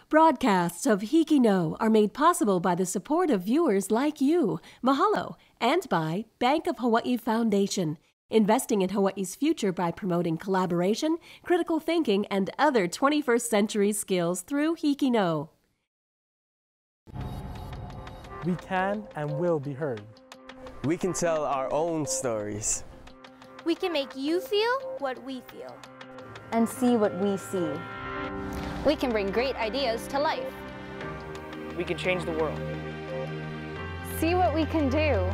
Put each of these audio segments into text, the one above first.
Broadcasts of HIKI NŌ are made possible by the support of viewers like you. Mahalo. And by Bank of Hawaii Foundation, investing in Hawaii's future by promoting collaboration, critical thinking, and other 21st century skills through HIKI NŌ. We can and will be heard. We can tell our own stories. We can make you feel what we feel. And see what we see. We can bring great ideas to life. We can change the world. See what we can do.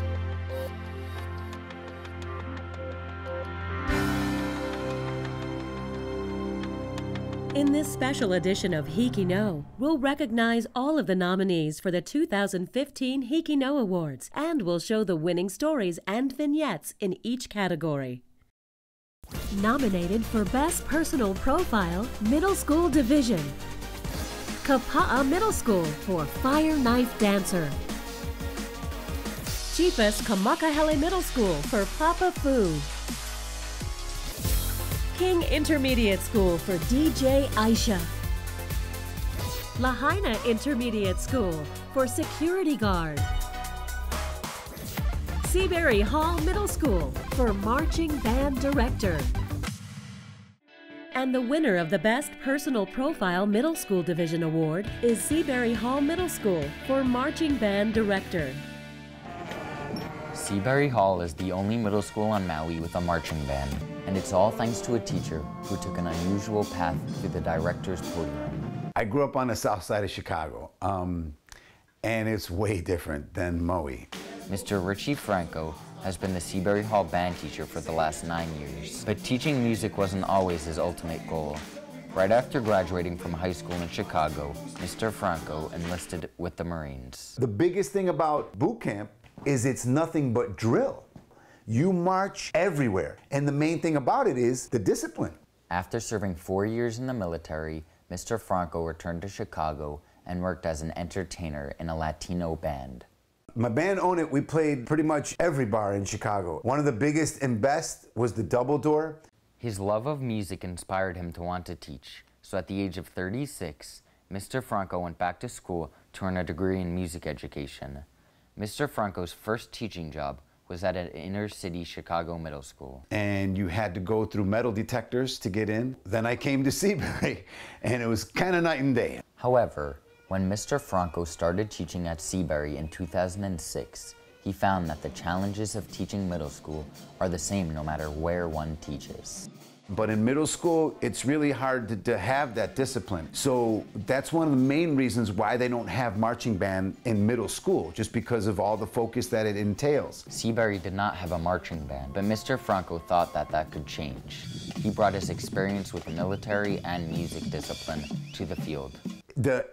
In this special edition of HIKI NŌ, we'll recognize all of the nominees for the 2015 HIKI NŌ Awards, and we'll show the winning stories and vignettes in each category. Nominated for Best Personal Profile, Middle School Division. Kapa'a Middle School for Fire Knife Dancer. Chiefus Kamakahele Middle School for Papa Fu. King Intermediate School for DJ Aisha. Lahaina Intermediate School for Security Guard. Seabury Hall Middle School for Marching Band Director. And the winner of the Best Personal Profile Middle School Division Award is Seabury Hall Middle School for Marching Band Director. Seabury Hall is the only middle school on Maui with a marching band, and it's all thanks to a teacher who took an unusual path through the director's podium. I grew up on the south side of Chicago, and it's way different than Maui. Mr. Richie Franco has been the Seabury Hall band teacher for the last 9 years, but teaching music wasn't always his ultimate goal. Right after graduating from high school in Chicago, Mr. Franco enlisted with the Marines. The biggest thing about boot camp is it's nothing but drill. You march everywhere, and the main thing about it is the discipline. After serving 4 years in the military, Mr. Franco returned to Chicago and worked as an entertainer in a Latino band. My band Own It, we played pretty much every bar in Chicago. One of the biggest and best was the Double Door. His love of music inspired him to want to teach, so at the age of 36, Mr. Franco went back to school to earn a degree in music education. Mr. Franco's first teaching job was at an inner-city Chicago middle school. And you had to go through metal detectors to get in. Then I came to Seabury, and it was kind of night and day. However, when Mr. Franco started teaching at Seabury in 2006, he found that the challenges of teaching middle school are the same no matter where one teaches. But in middle school, it's really hard to have that discipline. So that's one of the main reasons why they don't have marching band in middle school, just because of all the focus that it entails. Seabury did not have a marching band, but Mr. Franco thought that that could change. He brought his experience with military and music discipline to the field. The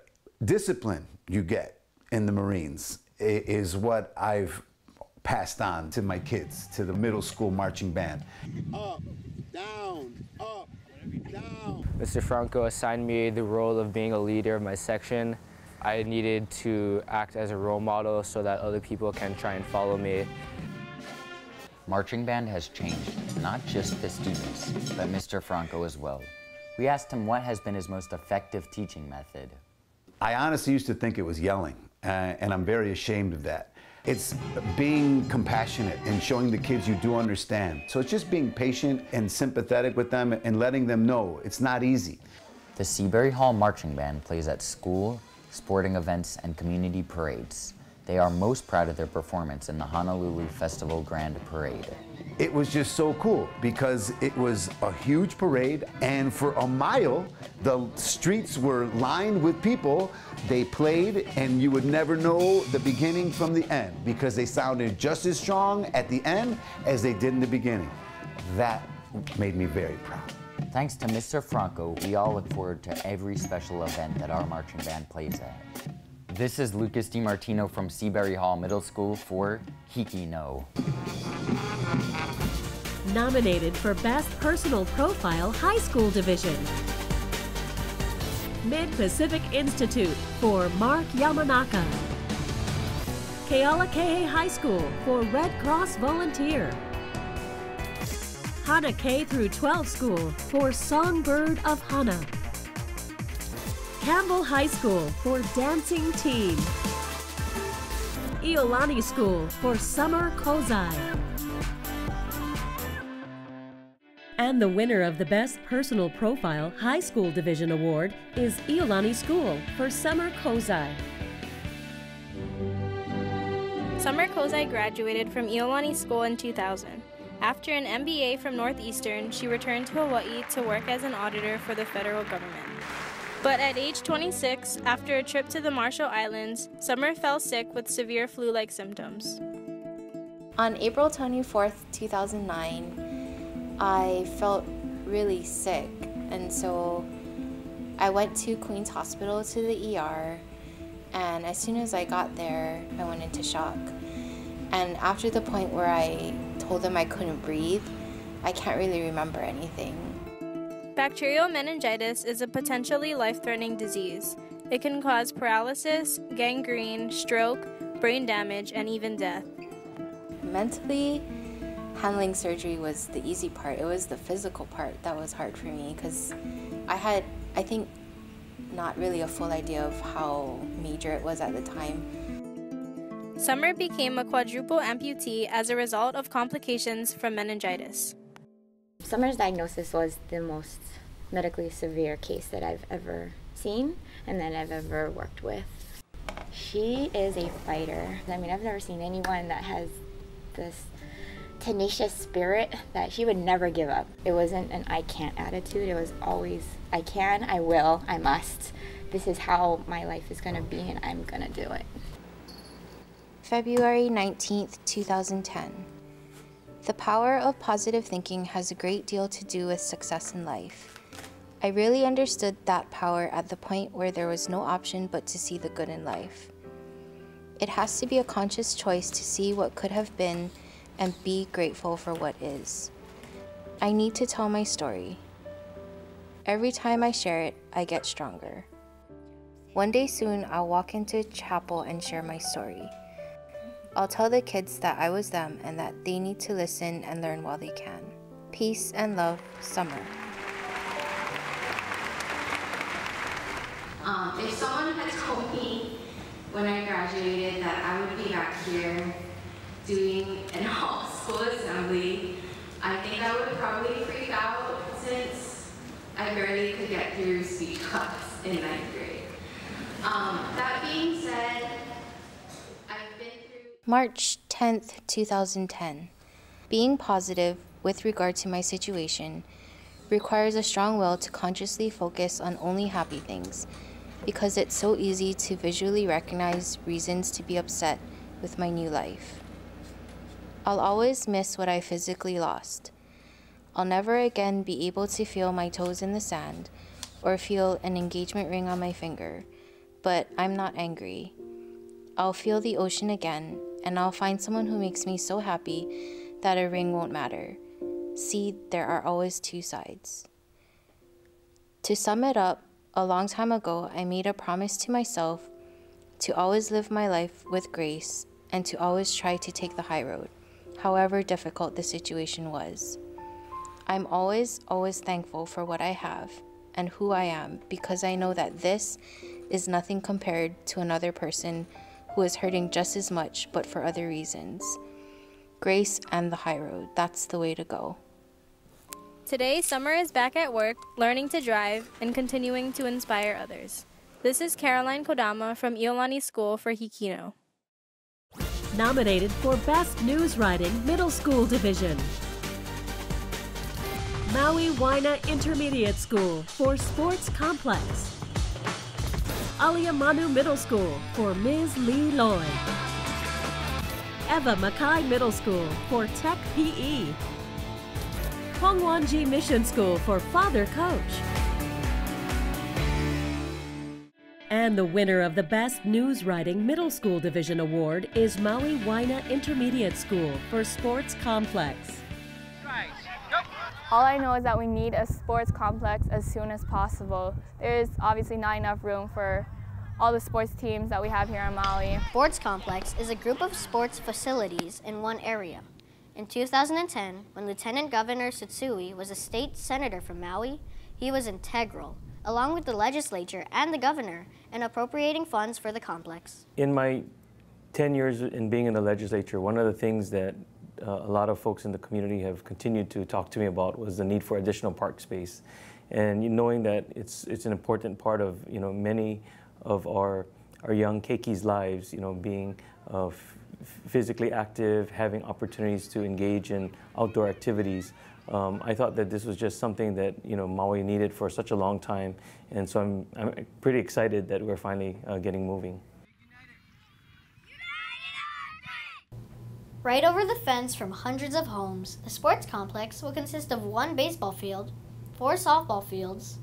discipline you get in the Marines is what I've passed on to my kids, to the middle school marching band. Up, down, up, down. Mr. Franco assigned me the role of being a leader of my section. I needed to act as a role model so that other people can try and follow me. Marching band has changed, not just the students, but Mr. Franco as well. We asked him what has been his most effective teaching method. I honestly used to think it was yelling, and I'm very ashamed of that. It's being compassionate and showing the kids you do understand. So it's just being patient and sympathetic with them and letting them know it's not easy. The Seabury Hall Marching Band plays at school, sporting events, and community parades. They are most proud of their performance in the Honolulu Festival Grand Parade. It was just so cool because it was a huge parade, and for a mile, the streets were lined with people. They played, and you would never know the beginning from the end because they sounded just as strong at the end as they did in the beginning. That made me very proud. Thanks to Mr. Franco, we all look forward to every special event that our marching band plays at. This is Lucas DiMartino from Seabury Hall Middle School for HIKI NŌ. Nominated for Best Personal Profile High School Division. Mid-Pacific Institute for Mark Yamanaka. Kealakea High School for Red Cross Volunteer. Hana K through 12 School for Songbird of Hana. Campbell High School for Dancing Teen. Iolani School for Summer Kozai. And the winner of the Best Personal Profile High School Division Award is Iolani School for Summer Kozai. Summer Kozai graduated from Iolani School in 2000. After an MBA from Northeastern, she returned to Hawaii to work as an auditor for the federal government. But at age 26, after a trip to the Marshall Islands, Summer fell sick with severe flu-like symptoms. On April 24th, 2009, I felt really sick, and so I went to Queens Hospital to the ER, and as soon as I got there, I went into shock. And after the point where I told them I couldn't breathe, I can't really remember anything. Bacterial meningitis is a potentially life-threatening disease. It can cause paralysis, gangrene, stroke, brain damage, and even death. Mentally, handling surgery was the easy part. It was the physical part that was hard for me because I had, I think, not really a full idea of how major it was at the time. Summer became a quadruple amputee as a result of complications from meningitis. Summer's diagnosis was the most medically severe case that I've ever seen and that I've ever worked with. She is a fighter. I mean, I've never seen anyone that has this tenacious spirit that she would never give up. It wasn't an I can't attitude. It was always I can, I will, I must. This is how my life is going to be and I'm going to do it. February 19th, 2010. The power of positive thinking has a great deal to do with success in life. I really understood that power at the point where there was no option but to see the good in life. It has to be a conscious choice to see what could have been and be grateful for what is. I need to tell my story. Every time I share it, I get stronger. One day soon, I'll walk into chapel and share my story. I'll tell the kids that I was them and that they need to listen and learn while they can. Peace and love, Summer. If someone had told me when I graduated that I would be back here doing an all-school assembly, I think I would probably freak out since I barely could get through speech class in 9th grade. That being said, March 10th, 2010. Being positive with regard to my situation requires a strong will to consciously focus on only happy things, because it's so easy to visually recognize reasons to be upset with my new life. I'll always miss what I physically lost. I'll never again be able to feel my toes in the sand or feel an engagement ring on my finger, but I'm not angry. I'll feel the ocean again, and I'll find someone who makes me so happy that a ring won't matter. See, there are always two sides. To sum it up, a long time ago, I made a promise to myself to always live my life with grace and to always try to take the high road, however difficult the situation was. I'm always thankful for what I have and who I am, because I know that this is nothing compared to another person who is hurting just as much, but for other reasons. Grace and the high road, that's the way to go. Today, Summer is back at work, learning to drive, and continuing to inspire others. This is Caroline Kodama from Iolani School for HIKI NŌ. Nominated for Best News Writing Middle School Division. Maui Waina Intermediate School for Sports Complex. Aliamanu Middle School for Ms. Lee Lloyd. Eva Mackay Middle School for Tech PE. Hongwanji Mission School for Father Coach. And the winner of the Best News Writing Middle School Division Award is Maui Waina Intermediate School for Sports Complex. All I know is that we need a sports complex as soon as possible. There's obviously not enough room for all the sports teams that we have here in Maui. Sports complex is a group of sports facilities in one area. In 2010, when Lieutenant Governor Tsutsui was a state senator from Maui, he was integral along with the legislature and the governor, in appropriating funds for the complex. In my 10 years in being in the legislature, one of the things that a lot of folks in the community have continued to talk to me about was the need for additional park space. And knowing that it's an important part of many of our young keikis' lives, being physically active, having opportunities to engage in outdoor activities. I thought that this was just something that Maui needed for such a long time, and so I'm pretty excited that we're finally getting moving. Right over the fence from hundreds of homes, the sports complex will consist of 1 baseball field, 4 softball fields,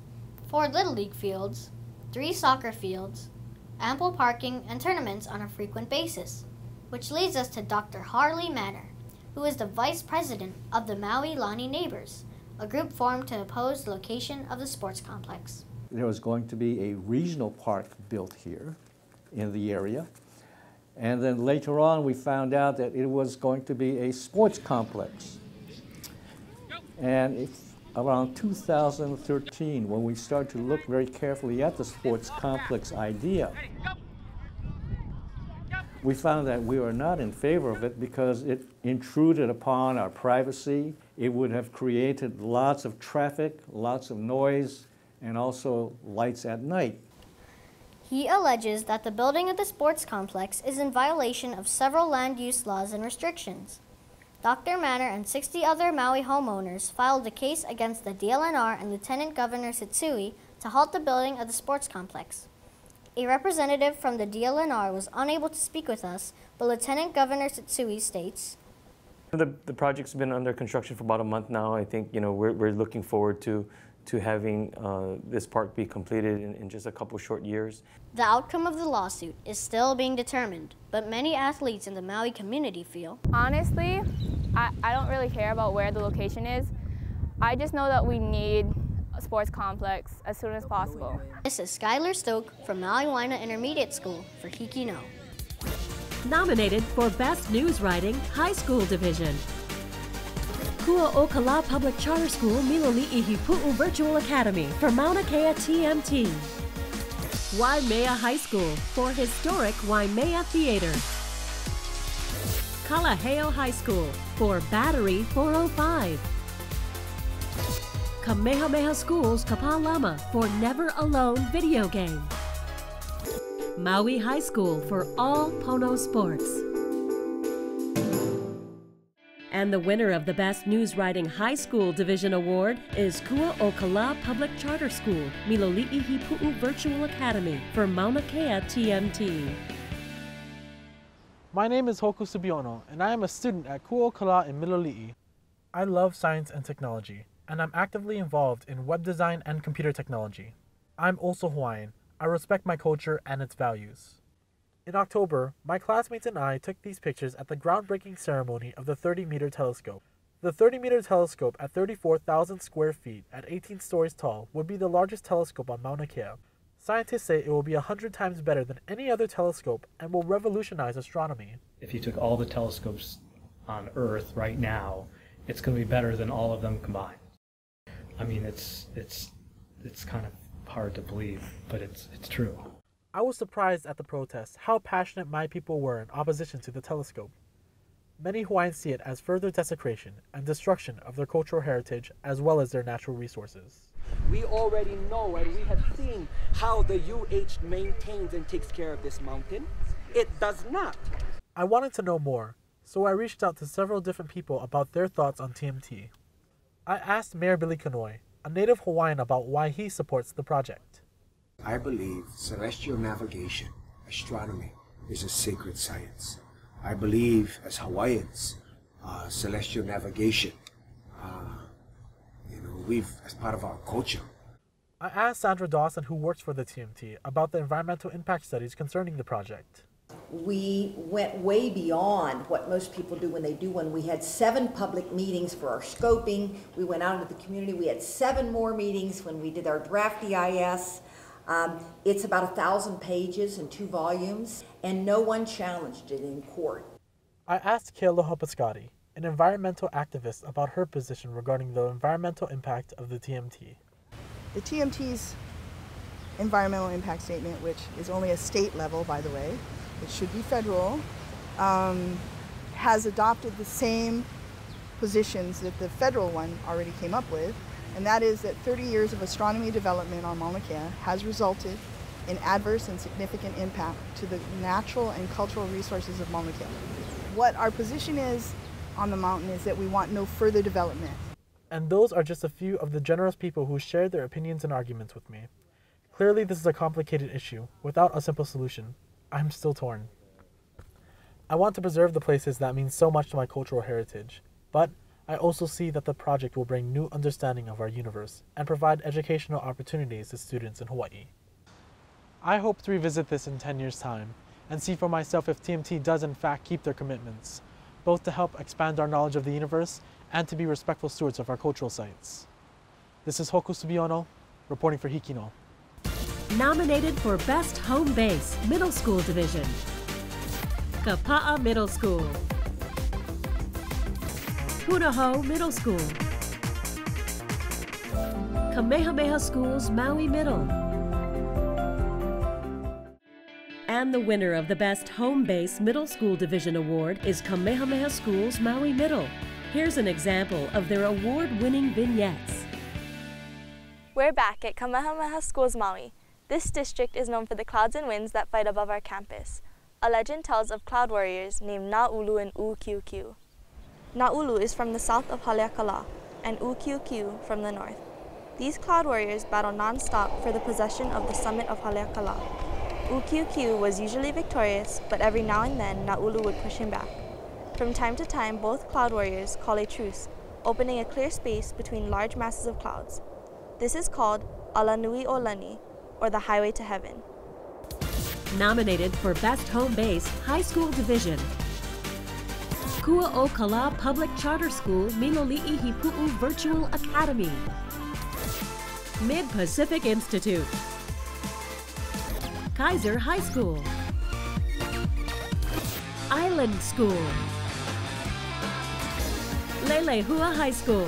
4 Little League fields, 3 soccer fields, ample parking, and tournaments on a frequent basis. Which leads us to Dr. Harley Manor, who is the vice president of the Maui Lani Neighbors, a group formed to oppose the location of the sports complex. There was going to be a regional park built here in the area. And then later on, we found out that it was going to be a sports complex. And around 2013, when we started to look very carefully at the sports complex idea, we found that we were not in favor of it because it intruded upon our privacy. It would have created lots of traffic, lots of noise, and also lights at night. He alleges that the building of the sports complex is in violation of several land use laws and restrictions. Dr. Manor and 60 other Maui homeowners filed a case against the DLNR and Lieutenant Governor Setsui to halt the building of the sports complex. A representative from the DLNR was unable to speak with us, but Lieutenant Governor Setsui states, The project's been under construction for about a month now. I think we're looking forward to having this park be completed in just a couple short years. The outcome of the lawsuit is still being determined, but many athletes in the Maui community feel, honestly, I don't really care about where the location is. I just know that we need a sports complex as soon as possible. This is Skylar Stoke from Maui Waina Intermediate School for HIKI NŌ. Nominated for Best News Writing, High School Division. Kua'okala Public Charter School Miloli'i Pu'u Virtual Academy for Mauna Kea TMT. Waimea High School for Historic Waimea Theater. Kalaheo High School for Battery 405. Kamehameha Schools Kapalama for Never Alone video game. Maui High School for all Pono sports. And the winner of the Best News Writing High School Division Award is Kua'okala Public Charter School Miloli'i Pu'u Virtual Academy for Mauna Kea TMT. My name is Hoku Subiono, and I am a student at Kua'okala in Miloli'i. I love science and technology, and I'm actively involved in web design and computer technology. I'm also Hawaiian. I respect my culture and its values. In October, my classmates and I took these pictures at the groundbreaking ceremony of the 30-meter telescope. The 30-meter telescope at 34,000 square feet at 18 stories tall would be the largest telescope on Mauna Kea. Scientists say it will be 100 times better than any other telescope and will revolutionize astronomy. If you took all the telescopes on Earth right now, it's going to be better than all of them combined. I mean, it's kind of hard to believe, but it's true. I was surprised at the protests how passionate my people were in opposition to the telescope. Many Hawaiians see it as further desecration and destruction of their cultural heritage as well as their natural resources. We already know and we have seen how the UH maintains and takes care of this mountain. It does not. I wanted to know more, so I reached out to several different people about their thoughts on TMT. I asked Mayor Billy Kanoi, a native Hawaiian, about why he supports the project. I believe celestial navigation, astronomy, is a sacred science. I believe as Hawaiians, celestial navigation, as part of our culture. I asked Sandra Dawson, who works for the TMT, about the environmental impact studies concerning the project. We went way beyond what most people do when they do one. We had 7 public meetings for our scoping. We went out into the community. We had 7 more meetings when we did our draft EIS. It's about 1,000 pages in 2 volumes, and no one challenged it in court. I asked Kealoha Pascati, an environmental activist, about her position regarding the environmental impact of the TMT. The TMT's environmental impact statement, which is only a state level, by the way, it should be federal, has adopted the same positions that the federal one already came up with, and that is that 30 years of astronomy development on Mauna Kea has resulted in adverse and significant impact to the natural and cultural resources of Mauna Kea. What our position is on the mountain is that we want no further development. And those are just a few of the generous people who shared their opinions and arguments with me. Clearly this is a complicated issue, without a simple solution. I'm still torn. I want to preserve the places that mean so much to my cultural heritage, but I also see that the project will bring new understanding of our universe and provide educational opportunities to students in Hawaii. I hope to revisit this in 10 years' time and see for myself if TMT does in fact keep their commitments, both to help expand our knowledge of the universe and to be respectful stewards of our cultural sites. This is Hoku Subiono, reporting for HIKI NŌ. Nominated for Best Home Base, Middle School Division. Kapa'a Middle School. Punahou Middle School. Kamehameha Schools, Maui Middle. And the winner of the Best Home Base Middle School Division Award is Kamehameha Schools, Maui Middle. Here's an example of their award-winning vignettes. We're back at Kamehameha Schools, Maui. This district is known for the clouds and winds that fight above our campus. A legend tells of cloud warriors named Na'ulu and Ukiukiu. Na'ulu is from the south of Haleakala, and Ukiukiu from the north. These cloud warriors battle non-stop for the possession of the summit of Haleakala. Ukiukiu was usually victorious, but every now and then Na'ulu would push him back. From time to time, both cloud warriors call a truce, opening a clear space between large masses of clouds. This is called Alanui Olani, or the Highway to Heaven. Nominated for Best Home Base, High School Division. Kua'okala Public Charter School, Miloli'i Hipu'u Virtual Academy. Mid-Pacific Institute. Kaiser High School. Island School. Lelehua High School.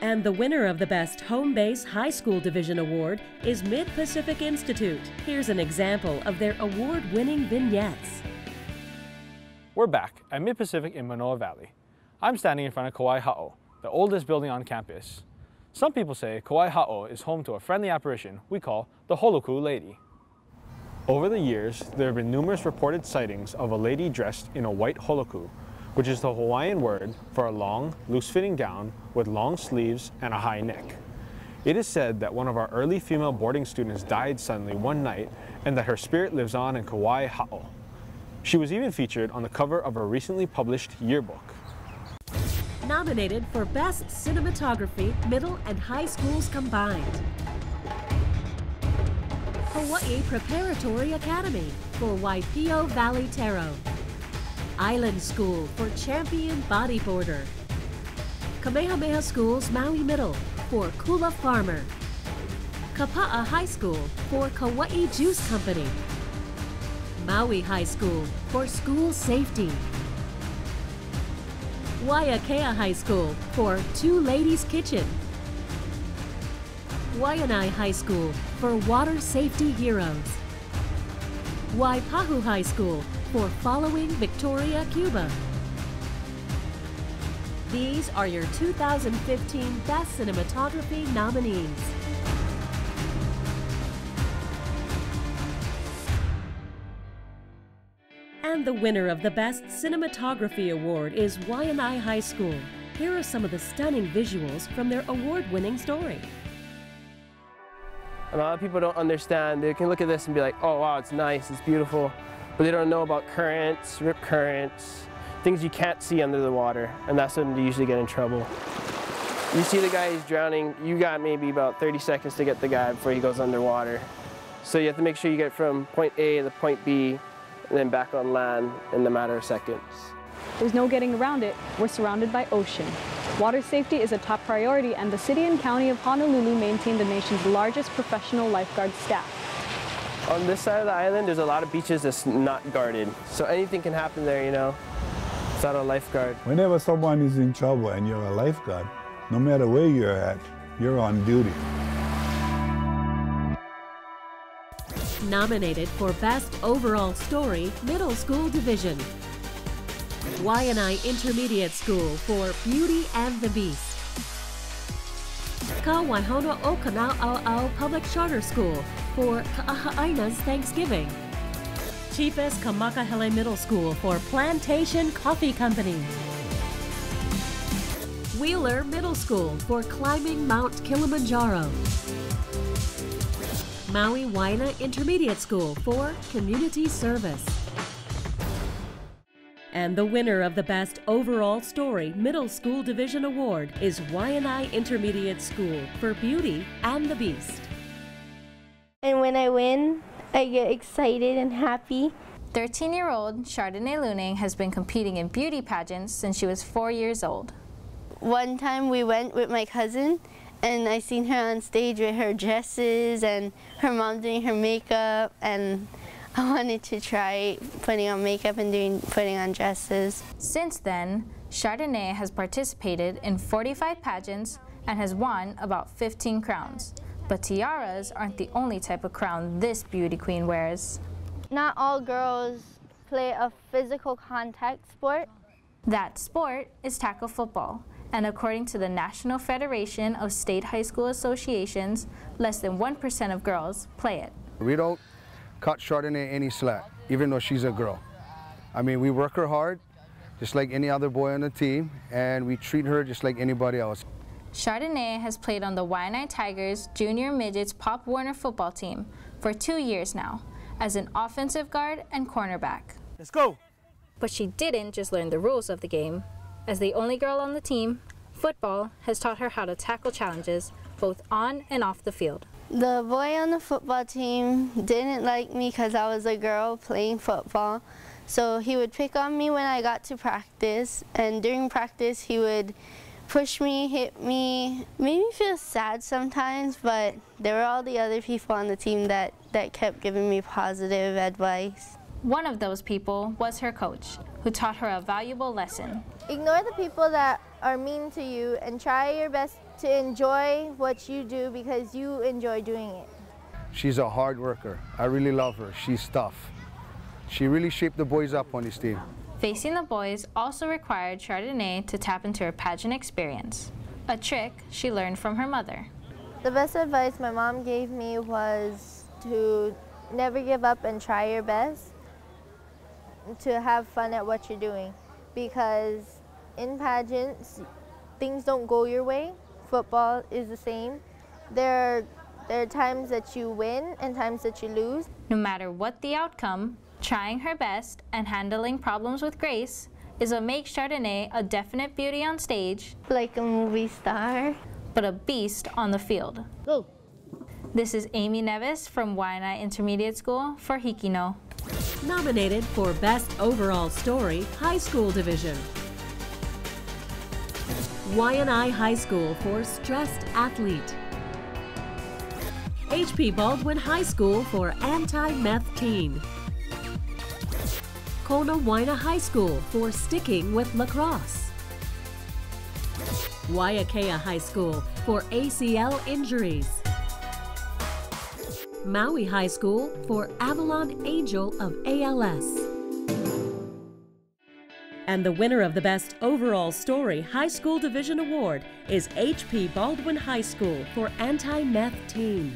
And the winner of the Best Home Base High School Division Award is Mid-Pacific Institute. Here's an example of their award-winning vignettes. We're back at Mid-Pacific in Manoa Valley. I'm standing in front of Kauai Ha'o, the oldest building on campus. Some people say Kauai Ha'o is home to a friendly apparition we call the Holoku Lady. Over the years, there have been numerous reported sightings of a lady dressed in a white holoku, which is the Hawaiian word for a long, loose-fitting gown with long sleeves and a high neck. It is said that one of our early female boarding students died suddenly one night and that her spirit lives on in Kauai Ha'o. She was even featured on the cover of a recently published yearbook. Nominated for Best Cinematography, Middle and High Schools Combined. Hawaii Preparatory Academy for Waipio Valley Taro. Island School for Champion Bodyboarder. Kamehameha Schools Maui Middle for Kula Farmer. Kapa'a High School for Kauai Juice Company. Maui High School for School Safety. Waiakea High School for Two Ladies Kitchen. Waianae High School for Water Safety Heroes. Waipahu High School for Following Victoria, Cuba. These are your 2015 Best Cinematography nominees. And the winner of the Best Cinematography Award is Waianae High School. Here are some of the stunning visuals from their award-winning story. A lot of people don't understand. They can look at this and be like, oh wow, it's nice, it's beautiful. But they don't know about currents, rip currents, things you can't see under the water, and that's when they usually get in trouble. You see the guy who's drowning, you got maybe about 30 seconds to get the guy before he goes underwater. So you have to make sure you get from point A to point B, and then back on land in a matter of seconds. There's no getting around it. We're surrounded by ocean. Water safety is a top priority, and the city and county of Honolulu maintain the nation's largest professional lifeguard staff. On this side of the island, there's a lot of beaches that's not guarded. So anything can happen there, you know, without a lifeguard. Whenever someone is in trouble and you're a lifeguard, no matter where you're at, you're on duty. Nominated for Best Overall Story, Middle School Division. Waianae Intermediate School for Beauty and the Beast. Ka Waihono o Kana'au'au Public Charter School for Ka'ahaina's Thanksgiving. Chiefess Kamakahele Middle School for Plantation Coffee Company. Wheeler Middle School for Climbing Mount Kilimanjaro. Maui Waianae Intermediate School for Community Service. And the winner of the Best Overall Story Middle School Division Award is Waianae Intermediate School for Beauty and the Beast. And when I win, I get excited and happy. 13-year-old Chardonnay Luning has been competing in beauty pageants since she was 4 years old. One time we went with my cousin, and I seen her on stage with her dresses and her mom doing her makeup, and I wanted to try putting on makeup and putting on dresses. Since then, Chardonnay has participated in 45 pageants and has won about 15 crowns. But tiaras aren't the only type of crown this beauty queen wears. Not all girls play a physical contact sport. That sport is tackle football. And according to the National Federation of State High School Associations, less than 1% of girls play it. We don't cut Chardonnay any slack, even though she's a girl. I mean, we work her hard, just like any other boy on the team, and we treat her just like anybody else. Chardonnay has played on the Waianae Tigers Junior Midgets Pop Warner football team for 2 years now, as an offensive guard and cornerback. Let's go! But she didn't just learn the rules of the game. As the only girl on the team, football has taught her how to tackle challenges both on and off the field. The boy on the football team didn't like me because I was a girl playing football. So he would pick on me when I got to practice, and during practice he would push me, hit me, made me feel sad sometimes, but there were all the other people on the team that kept giving me positive advice. One of those people was her coach, who taught her a valuable lesson. Ignore the people that are mean to you and try your best to enjoy what you do because you enjoy doing it. She's a hard worker. I really love her. She's tough. She really shaped the boys up on this team. Facing the boys also required Chardonnay to tap into her pageant experience, a trick she learned from her mother. The best advice my mom gave me was to never give up and try your best, to have fun at what you're doing, because in pageants, things don't go your way. Football is the same. There are times that you win and times that you lose. No matter what the outcome, trying her best and handling problems with grace is what makes Chardonnay a definite beauty on stage, like a movie star, but a beast on the field. Go! This is Amy Nevis from Waianae Intermediate School for HIKI NŌ. Nominated for Best Overall Story, High School Division. Waianae High School for Stressed Athlete. H.P. Baldwin High School for Anti-Meth Teen. Kona Waianae High School for Sticking with Lacrosse. Waiakea High School for ACL Injuries. Maui High School for Avalon Angel of ALS. And the winner of the Best Overall Story High School Division Award is H.P. Baldwin High School for Anti-Meth Teen.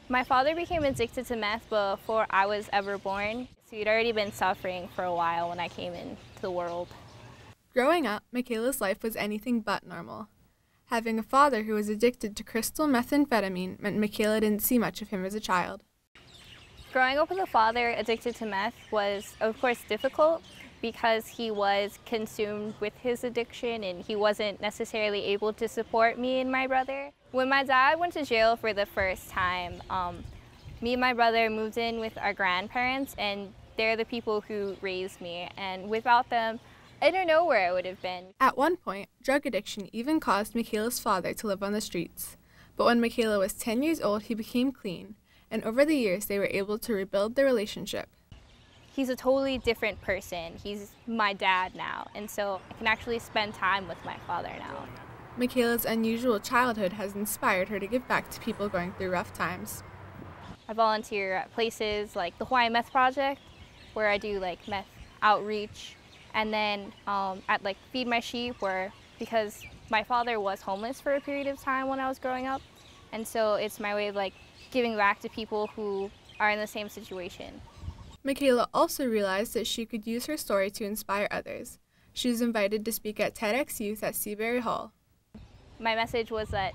My father became addicted to meth before I was ever born, so he'd already been suffering for a while when I came into the world. Growing up, Michaela's life was anything but normal. Having a father who was addicted to crystal methamphetamine meant Michaela didn't see much of him as a child. Growing up with a father addicted to meth was, of course, difficult because he was consumed with his addiction and he wasn't necessarily able to support me and my brother. When my dad went to jail for the first time, me and my brother moved in with our grandparents, and they're the people who raised me, and without them, I don't know where I would have been. At one point, drug addiction even caused Michaela's father to live on the streets. But when Michaela was 10 years old, he became clean, and over the years, they were able to rebuild their relationship. He's a totally different person. He's my dad now, and so I can actually spend time with my father now. Michaela's unusual childhood has inspired her to give back to people going through rough times. I volunteer at places like the Hawaiian Meth Project, where I do like meth outreach, and then at like Feed My Sheep, where because my father was homeless for a period of time when I was growing up, and so it's my way of like giving back to people who are in the same situation. Michaela also realized that she could use her story to inspire others. She was invited to speak at TEDx Youth at Seabury Hall. My message was that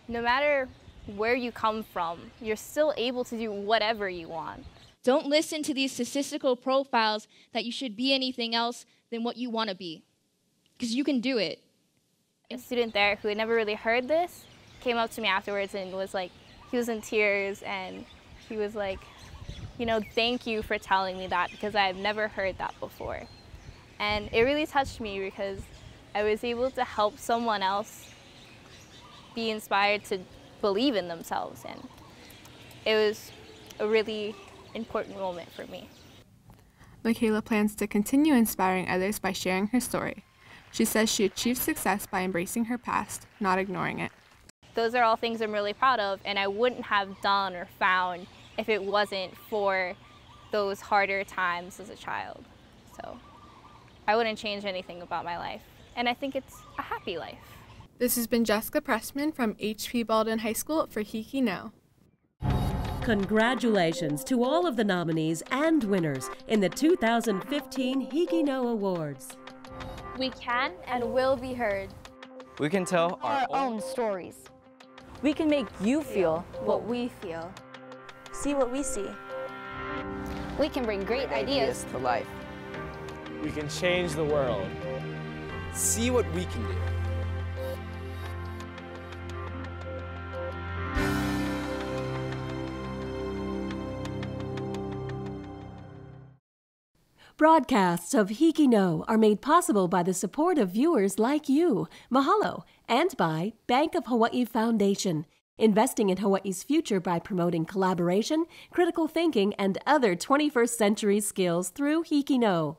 no matter where you come from, you're still able to do whatever you want. Don't listen to these statistical profiles that you should be anything else than what you want to be, because you can do it. A student there who had never really heard this came up to me afterwards and was like, he was in tears, and he was like, you know, thank you for telling me that, because I have never heard that before. And it really touched me because I was able to help someone else be inspired to believe in themselves, and it was a really important moment for me. Michaela plans to continue inspiring others by sharing her story. She says she achieved success by embracing her past, not ignoring it. Those are all things I'm really proud of, and I wouldn't have done or found if it wasn't for those harder times as a child. So I wouldn't change anything about my life, and I think it's a happy life. This has been Jessica Pressman from H.P. Baldwin High School for HIKI NŌ. Congratulations to all of the nominees and winners in the 2015 HIKI NŌ Awards. We can and will be heard. We can tell our own stories. We can make you feel what we feel. See what we see. We can bring great ideas to life. We can change the world. See what we can do. Broadcasts of HIKI NŌ are made possible by the support of viewers like you, mahalo, and by Bank of Hawaii Foundation, investing in Hawaii's future by promoting collaboration, critical thinking, and other 21st century skills through HIKI NŌ.